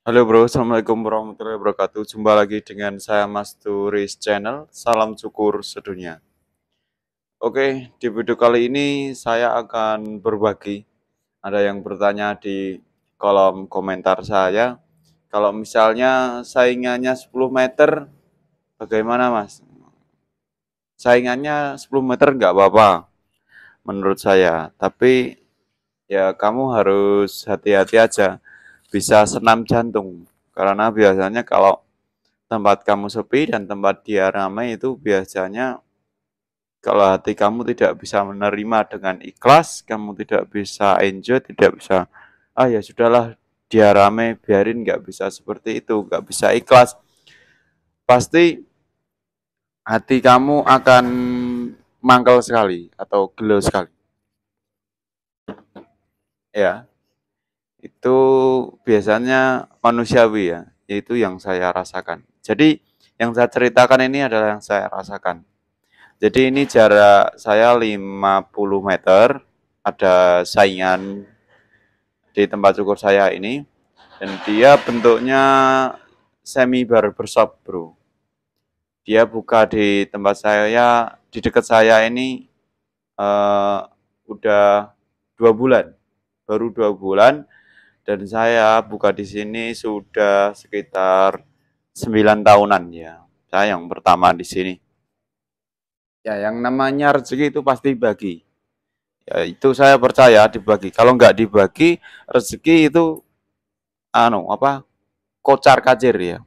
Halo bro, assalamualaikum warahmatullahi wabarakatuh. Jumpa lagi dengan saya Mas Turis Channel. Salam cukur sedunia. Oke, di video kali ini saya akan berbagi. Ada yang bertanya di kolom komentar saya, kalau misalnya saingannya 10 meter, bagaimana Mas? Saingannya 10 meter nggak apa-apa menurut saya, tapi ya kamu harus hati-hati aja, bisa senam jantung. Karena biasanya kalau tempat kamu sepi dan tempat dia ramai itu biasanya kalau hati kamu tidak bisa menerima dengan ikhlas, kamu tidak bisa enjoy, tidak bisa, ah ya sudahlah dia ramai, biarin, nggak bisa seperti itu, nggak bisa ikhlas. Pasti hati kamu akan mangkal sekali atau gelo sekali. Ya, itu biasanya manusiawi ya, itu yang saya rasakan. Jadi yang saya ceritakan ini adalah yang saya rasakan. Jadi ini jarak saya 50 meter, ada saingan di tempat cukur saya ini, dan dia bentuknya semi barbershop bro. Dia buka di tempat saya, di dekat saya ini eh, udah 2 bulan, baru 2 bulan, dan saya buka di sini sudah sekitar 9 tahunan ya. Saya yang pertama di sini. Ya, yang namanya rezeki itu pasti bagi. Ya, itu saya percaya dibagi. Kalau nggak dibagi, rezeki itu kocar kacir ya.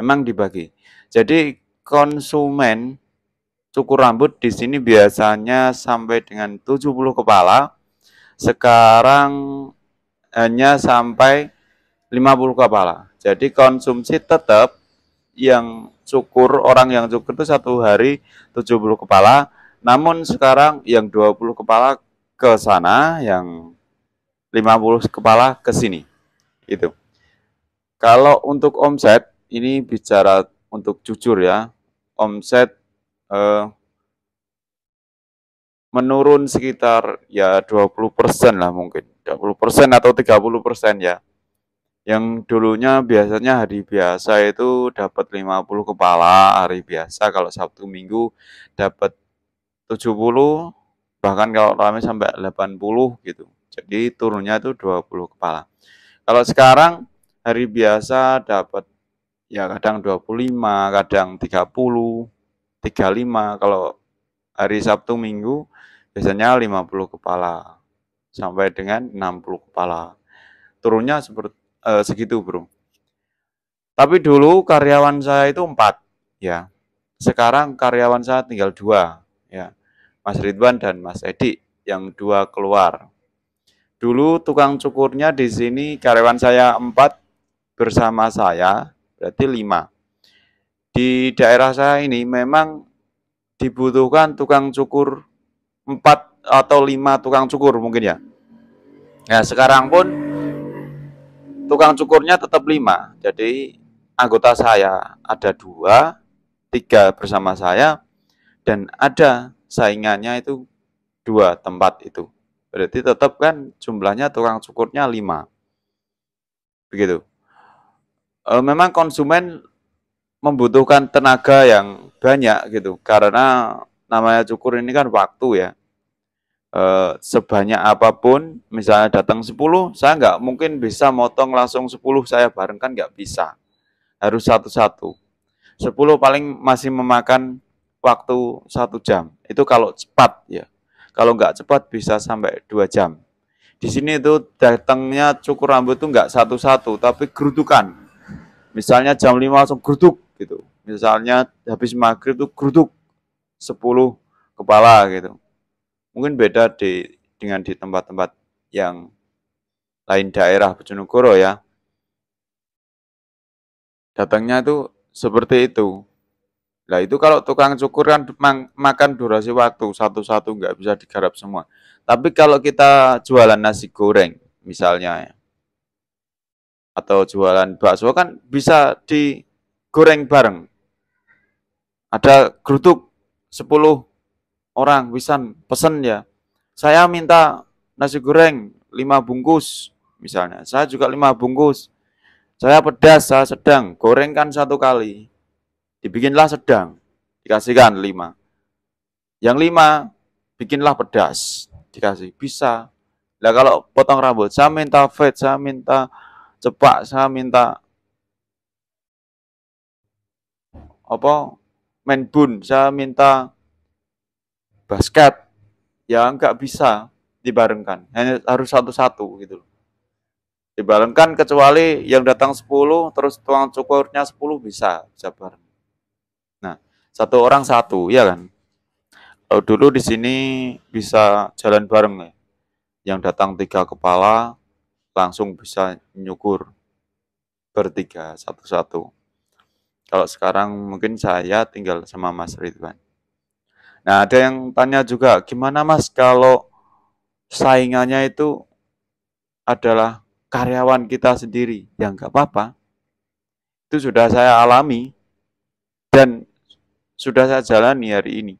Memang dibagi. Jadi konsumen cukur rambut di sini biasanya sampai dengan 70 kepala. Sekarang hanya sampai 50 kepala. Jadi konsumsi tetap yang cukur, orang yang cukur itu satu hari 70 kepala. Namun sekarang yang 20 kepala ke sana, yang 50 kepala ke sini. Itu. Kalau untuk omset, ini bicara untuk jujur ya, omset eh, menurun sekitar ya 20% lah mungkin. 20% atau 30% ya. Yang dulunya biasanya hari biasa itu dapat 50 kepala, hari biasa kalau Sabtu Minggu dapat 70, bahkan kalau ramai sampai 80 gitu. Jadi turunnya itu 20 kepala. Kalau sekarang hari biasa dapat ya kadang 25, kadang 30, 35. Kalau hari Sabtu Minggu biasanya 50 kepala sampai dengan 60 kepala. Turunnya seperti segitu, Bro. Tapi dulu karyawan saya itu 4 ya. Sekarang karyawan saya tinggal 2 ya. Mas Ridwan dan Mas Edi, yang 2 keluar. Dulu tukang cukurnya di sini karyawan saya 4 bersama saya, berarti 5. Di daerah saya ini memang dibutuhkan tukang cukur 4 atau 5 tukang cukur mungkin ya. Nah, sekarang pun tukang cukurnya tetap 5. Jadi anggota saya ada 2, 3 bersama saya, dan ada saingannya itu 2 tempat itu. Berarti tetap kan jumlahnya tukang cukurnya 5. Begitu. Memang konsumen membutuhkan tenaga yang banyak gitu, karena namanya cukur ini kan waktu ya. Sebanyak apapun, misalnya datang 10, saya nggak mungkin bisa motong langsung 10 saya bareng, kan nggak bisa. Harus satu-satu. 10 paling masih memakan waktu 1 jam. Itu kalau cepat ya. Kalau nggak cepat bisa sampai 2 jam. Di sini itu datangnya cukur rambut itu nggak satu-satu, tapi gerudukan. Misalnya jam 5 langsung geruduk gitu. Misalnya habis maghrib itu geruduk 10 kepala gitu. Mungkin beda dengan di tempat-tempat yang lain daerah Bojonegoro ya. Datangnya itu seperti itu. Nah itu kalau tukang cukur kan makan durasi waktu, satu-satu nggak bisa digarap semua. Tapi kalau kita jualan nasi goreng misalnya ya, atau jualan bakso kan bisa digoreng bareng. Ada geruduk 10 orang bisa pesen ya. Saya minta nasi goreng 5 bungkus misalnya. Saya juga 5 bungkus. Saya pedas, saya sedang, gorengkan 1 kali. Dibikinlah sedang, dikasihkan 5. Yang 5, bikinlah pedas, dikasih, bisa. Nah kalau potong rambut, saya minta fade, saya minta cepak, saya minta apa main bun, saya minta basket, ya nggak bisa dibarengkan, hanya harus satu-satu gitu. Dibarengkan kecuali yang datang 10, terus tukang cukurnya 10 bisa bareng. Nah, satu orang satu, ya kan? Kalau dulu di sini bisa jalan bareng ya. Yang datang 3 kepala langsung bisa nyukur bertiga satu-satu. Kalau sekarang mungkin saya tinggal sama Mas Ridwan. Nah, ada yang tanya juga, gimana Mas kalau saingannya itu adalah karyawan kita sendiri? Ya nggak apa-apa. Itu sudah saya alami dan sudah saya jalani hari ini.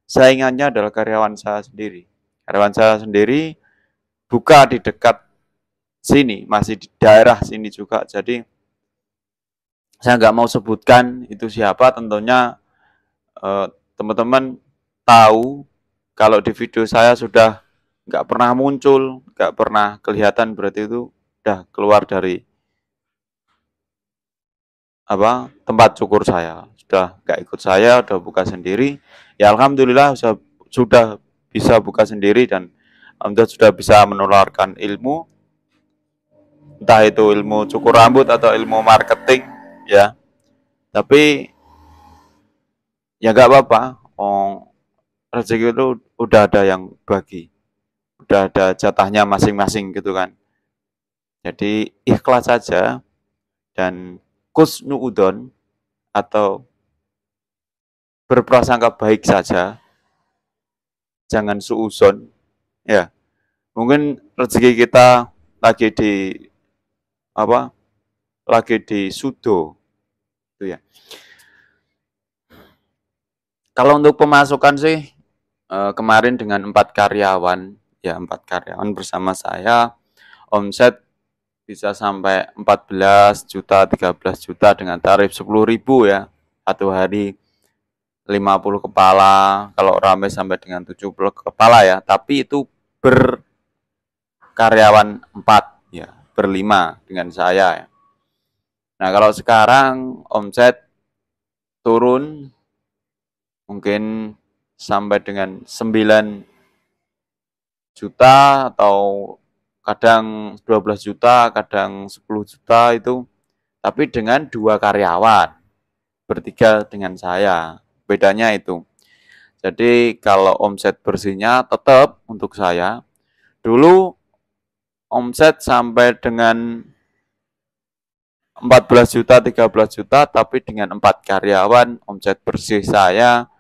Saingannya adalah karyawan saya sendiri. Karyawan saya sendiri buka di dekat sini, masih di daerah sini juga. Jadi saya nggak mau sebutkan itu siapa, tentunya teman-teman tahu kalau di video saya sudah nggak pernah muncul, nggak pernah kelihatan, berarti itu udah keluar dari tempat cukur saya, sudah nggak ikut saya, udah buka sendiri. Ya alhamdulillah sudah bisa buka sendiri dan alhamdulillah sudah bisa menularkan ilmu, entah itu ilmu cukur rambut atau ilmu marketing, ya. Tapi ya nggak apa-apa, rezeki itu udah ada yang bagi, udah ada jatahnya masing-masing gitu kan. Jadi ikhlas saja dan kusnuudon atau berprasangka baik saja, jangan suuzon. Ya, mungkin rezeki kita lagi di lagi di sudo, itu ya. Kalau untuk pemasukan sih kemarin dengan 4 karyawan, ya 4 karyawan bersama saya, omset bisa sampai 14 juta, 13 juta dengan tarif 10.000 ya. Satu hari 50 kepala, kalau ramai sampai dengan 70 kepala ya. Tapi itu berkaryawan 4 ya, berlima dengan saya ya. Nah, kalau sekarang omset turun mungkin sampai dengan 9 juta atau kadang 12 juta, kadang 10 juta itu, tapi dengan 2 karyawan, bertiga dengan saya. Bedanya itu. Jadi kalau omset bersihnya tetap untuk saya, dulu omset sampai dengan 14 juta, 13 juta, tapi dengan 4 karyawan, omset bersih saya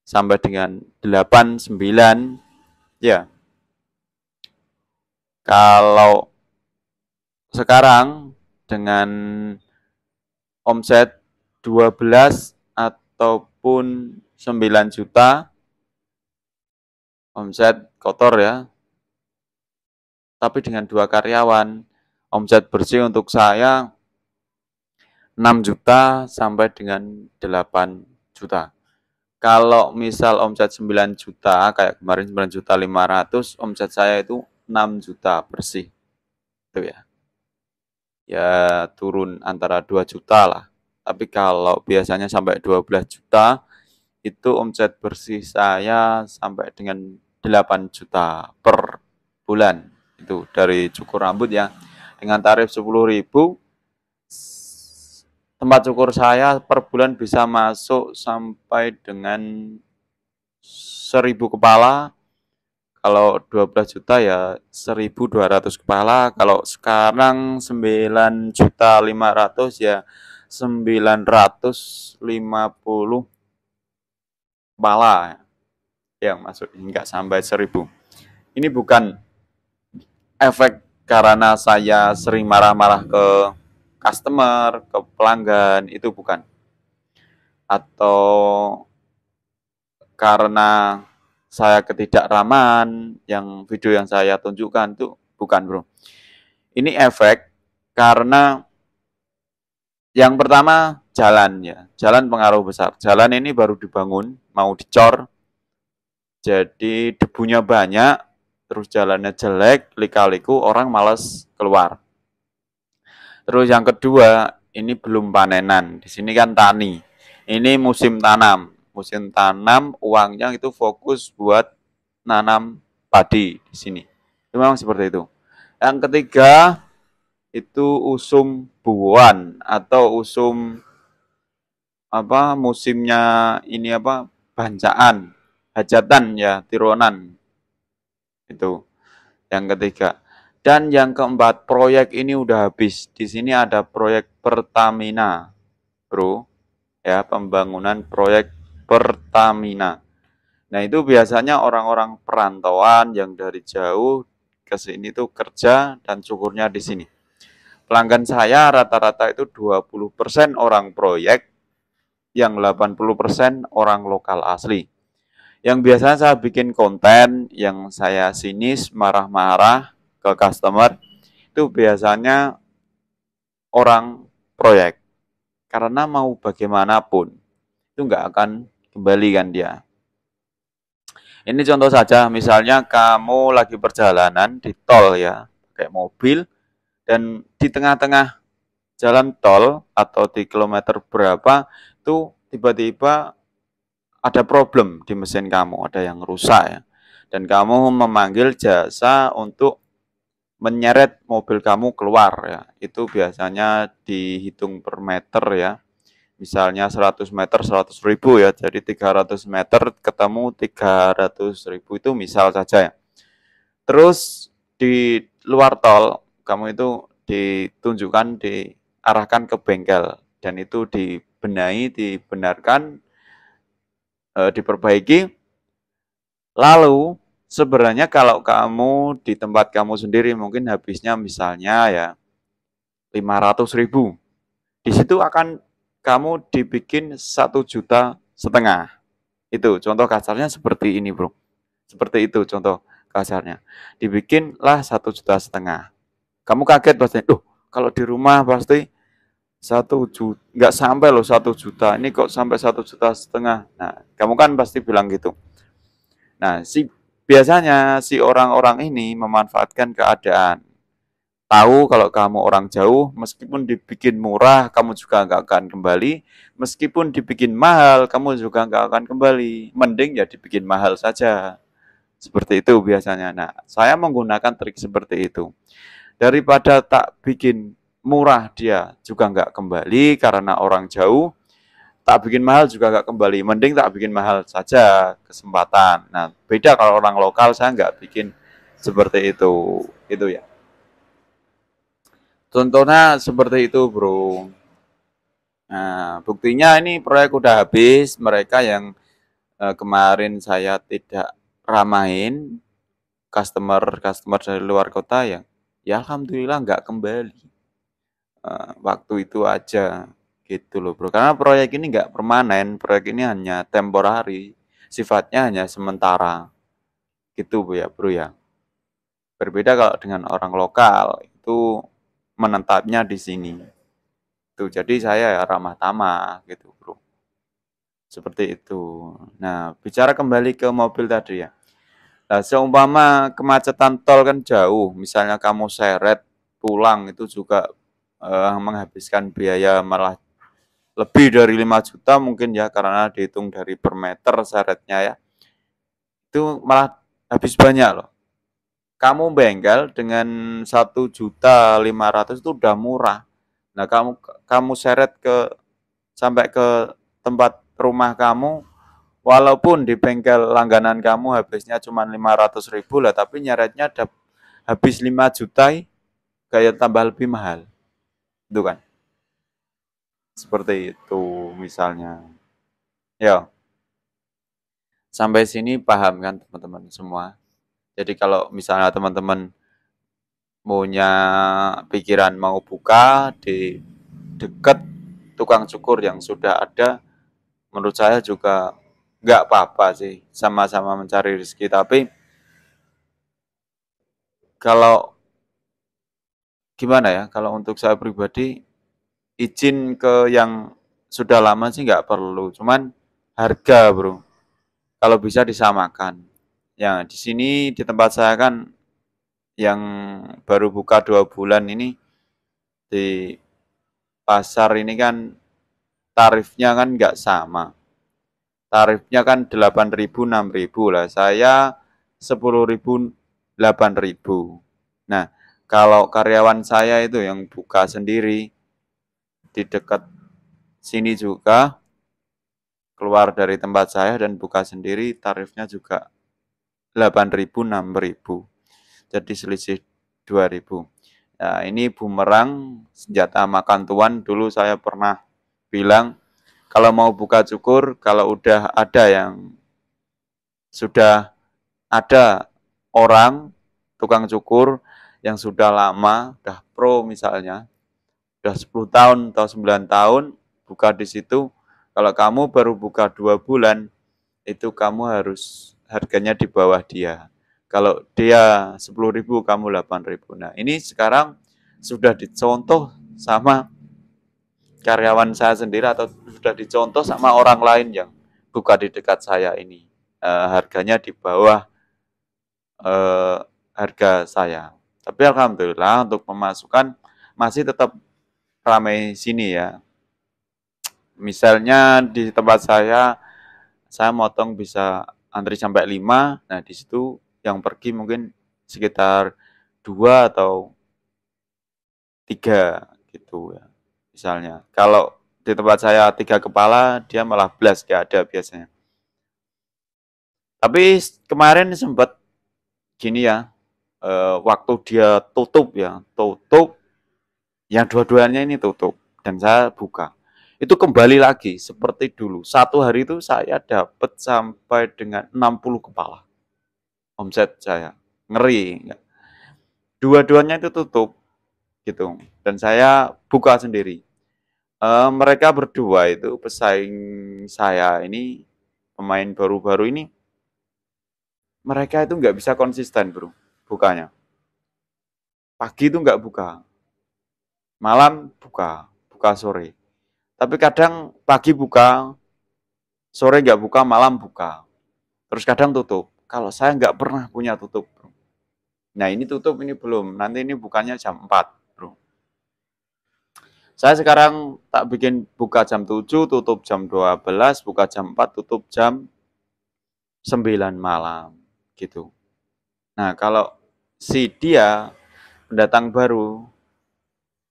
sampai dengan 8, 9, ya. Kalau sekarang dengan omset 12 ataupun 9 juta, omset kotor ya, tapi dengan 2 karyawan, omset bersih untuk saya 6 juta sampai dengan 8 juta. Kalau misal omset 9 juta, kayak kemarin 9 juta 500, omset saya itu 6 juta bersih. Itu ya. Ya turun antara 2 juta lah. Tapi kalau biasanya sampai 12 juta, itu omset bersih saya sampai dengan 8 juta per bulan. Itu dari cukur rambut ya. Dengan tarif 10.000, tempat cukur saya per bulan bisa masuk sampai dengan 1.000 kepala. Kalau 12 juta ya 1.200 kepala. Kalau sekarang 9 juta 500 ya 950 kepala yang masuk, enggak sampai 1.000. Ini bukan efek karena saya sering marah-marah ke customer, ke pelanggan, itu bukan. Atau karena saya ketidakraman, yang video yang saya tunjukkan itu bukan, bro. Ini efek karena Yang pertama jalan ya, jalan pengaruh besar. Jalan ini baru dibangun, mau dicor, jadi debunya banyak, terus jalannya jelek, lika-liku, orang malas keluar. Terus yang kedua, ini belum panenan. Di sini kan tani. Ini musim tanam. Musim tanam, uangnya itu fokus buat nanam padi di sini. Itu memang seperti itu. Yang ketiga, itu usum buuan atau usum apa musimnya ini apa bancaan, hajatan ya, tironan. Itu yang ketiga. Dan yang keempat, proyek ini udah habis. Di sini ada proyek Pertamina, Bro. Ya, pembangunan proyek Pertamina. Nah, itu biasanya orang-orang perantauan yang dari jauh ke sini tuh kerja dan cukurnya di sini. Pelanggan saya rata-rata itu 20% orang proyek, yang 80% orang lokal asli. Yang biasanya saya bikin konten, yang saya sinis, marah-marah ke customer, itu biasanya orang proyek. Karena mau bagaimanapun, itu nggak akan kembali kan dia. Ini contoh saja, misalnya kamu lagi perjalanan di tol ya, kayak mobil, dan di tengah-tengah jalan tol atau di kilometer berapa, itu tiba-tiba ada problem di mesin kamu, ada yang rusak ya. Dan kamu memanggil jasa untuk menyeret mobil kamu keluar ya. Itu biasanya dihitung per meter ya. Misalnya 100 meter 100.000 ya. Jadi 300 meter ketemu 300.000 itu misal saja ya. Terus di luar tol kamu itu ditunjukkan diarahkan ke bengkel dan itu dibenahi, dibenarkan, diperbaiki. Lalu sebenarnya kalau kamu di tempat kamu sendiri mungkin habisnya misalnya ya 500.000. Di situ akan kamu dibikin 1,5 juta. Itu contoh kasarnya seperti ini, Bro. Seperti itu contoh kasarnya. Dibikinlah 1,5 juta. Kamu kaget pasti, kalau di rumah pasti 1 juta, nggak sampai loh 1 juta. Ini kok sampai 1,5 juta. Nah, kamu kan pasti bilang gitu. Nah, biasanya si orang-orang ini memanfaatkan keadaan. Tahu kalau kamu orang jauh, meskipun dibikin murah, kamu juga nggak akan kembali. Meskipun dibikin mahal, kamu juga nggak akan kembali. Mending ya dibikin mahal saja. Seperti itu biasanya. Nah, saya menggunakan trik seperti itu. Daripada tak bikin murah, dia juga nggak kembali karena orang jauh. Tak bikin mahal juga nggak kembali. Mending tak bikin mahal saja, kesempatan. Nah, beda kalau orang lokal, saya nggak bikin seperti itu. Itu ya. Contohnya seperti itu, Bro. Nah, buktinya ini proyek udah habis. Mereka yang kemarin saya tidak ramain, customer dari luar kota ya alhamdulillah nggak kembali. Waktu itu aja gitu loh, Bro. Karena proyek ini nggak permanen, proyek ini hanya temporary, sifatnya hanya sementara. Gitu, Bu ya, Bro ya. Berbeda kalau dengan orang lokal, itu menetapnya di sini. Tuh, jadi saya ya ramah tamah gitu, Bro. Seperti itu. Nah, bicara kembali ke mobil tadi ya. Nah, seumpama kemacetan tol kan jauh, misalnya kamu seret pulang itu juga menghabiskan biaya malah lebih dari 5 juta mungkin ya karena dihitung dari per meter seretnya ya. Itu malah habis banyak loh. Kamu bengkel dengan 1,5 juta itu udah murah. Nah, kamu kamu seret sampai ke tempat rumah kamu, walaupun di bengkel langganan kamu habisnya cuma 500.000 lah, tapi nyeretnya habis 5 juta, kayak tambah lebih mahal. Itu kan. Seperti itu misalnya. Ya, sampai sini paham kan teman-teman semua. Jadi kalau misalnya teman-teman punya pikiran mau buka di dekat tukang cukur yang sudah ada, menurut saya juga nggak apa-apa sih, sama-sama mencari rezeki. Tapi kalau gimana ya, kalau untuk saya pribadi izin ke yang sudah lama sih nggak perlu, cuman harga bro, kalau bisa disamakan. Ya di sini di tempat saya kan yang baru buka 2 bulan ini di pasar ini kan tarifnya kan nggak sama. Tarifnya kan 8.000 6.000 lah. Saya 10.000 8.000. Nah, kalau karyawan saya itu yang buka sendiri di dekat sini juga keluar dari tempat saya dan buka sendiri tarifnya juga 8.000 6.000. Jadi selisih 2.000. Nah, ini bumerang senjata makan tuan. Dulu saya pernah bilang kalau mau buka cukur, kalau udah ada yang sudah ada orang tukang cukur yang sudah lama, udah pro misalnya, udah 10 tahun atau 9 tahun buka di situ, kalau kamu baru buka 2 bulan, itu kamu harus harganya di bawah dia. Kalau dia 10.000, kamu 8.000. Nah, ini sekarang sudah dicontoh sama karyawan saya sendiri atau sudah dicontoh sama orang lain yang buka di dekat saya ini. Harganya di bawah harga saya. Tapi alhamdulillah untuk pemasukan masih tetap ramai sini ya. Misalnya di tempat saya motong bisa antri sampai 5. Nah, di situ yang pergi mungkin sekitar 2 atau 3 gitu ya. Misalnya, kalau di tempat saya 3 kepala, dia malah belas gak ada biasanya. Tapi kemarin sempat gini ya, waktu dia tutup yang dua-duanya ini tutup dan saya buka. Itu kembali lagi seperti dulu. Satu hari itu saya dapat sampai dengan 60 kepala omset saya. Ngeri. Dua-duanya itu tutup gitu. Dan saya buka sendiri. Mereka berdua itu pesaing saya ini, pemain baru-baru ini, mereka itu nggak bisa konsisten bro bukanya. Pagi itu nggak buka, malam buka sore. Tapi kadang pagi buka, sore nggak buka, malam buka. Terus kadang tutup. Kalau saya nggak pernah punya tutup bro. Nah ini tutup, ini belum. Nanti ini bukannya jam 4 bro. Saya sekarang tak bikin buka jam 7, tutup jam 12, buka jam 4, tutup jam 9 malam gitu. Nah kalau si dia pendatang baru,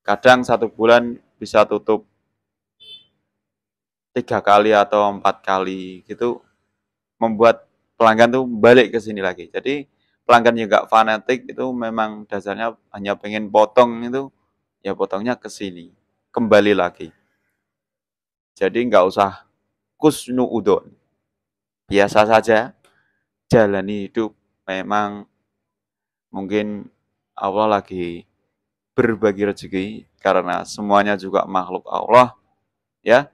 kadang 1 bulan bisa tutup 3 kali atau 4 kali gitu, membuat pelanggan tuh balik ke sini lagi. Jadi pelanggan yang gak fanatik itu memang dasarnya hanya pengen potong itu, ya potongnya ke sini, kembali lagi. Jadi nggak usah kusnuudon, biasa saja, jalani hidup. Memang mungkin Allah lagi berbagi rezeki karena semuanya juga makhluk Allah, ya.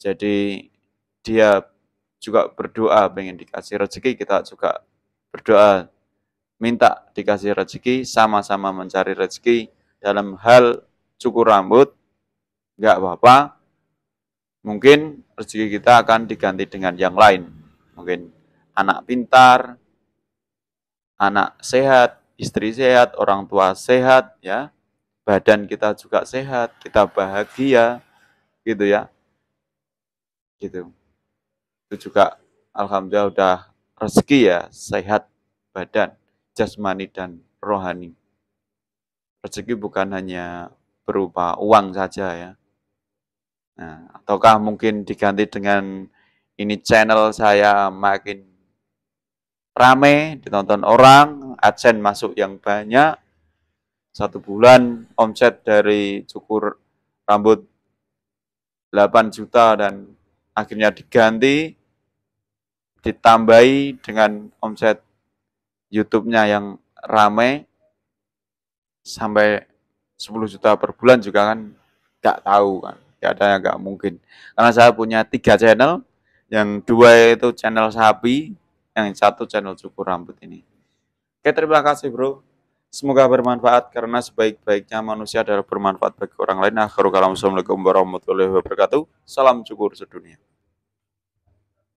Jadi dia juga berdoa pengen dikasih rezeki, kita juga berdoa minta dikasih rezeki, sama-sama mencari rezeki dalam hal cukur rambut, nggak apa-apa. Mungkin rezeki kita akan diganti dengan yang lain. Mungkin anak pintar, anak sehat, istri sehat, orang tua sehat, ya. Badan kita juga sehat, kita bahagia, gitu ya. Gitu. Itu juga alhamdulillah udah rezeki ya, sehat badan, jasmani dan rohani. Rezeki bukan hanya berupa uang saja ya. Nah, ataukah mungkin diganti dengan ini channel saya makin rame, ditonton orang, AdSense masuk yang banyak, 1 bulan omset dari cukur rambut 8 juta dan akhirnya diganti, ditambahi dengan omset YouTube-nya yang rame, sampai 10 juta per bulan juga kan nggak tahu kan, nggak ada yang nggak mungkin. Karena saya punya 3 channel, yang 2 itu channel sapi, yang 1 channel cukur rambut ini. Oke, terima kasih bro. Semoga bermanfaat karena sebaik-baiknya manusia adalah bermanfaat bagi orang lain. Akhirul kalam. Assalamualaikum warahmatullahi wabarakatuh. Salam syukur sedunia.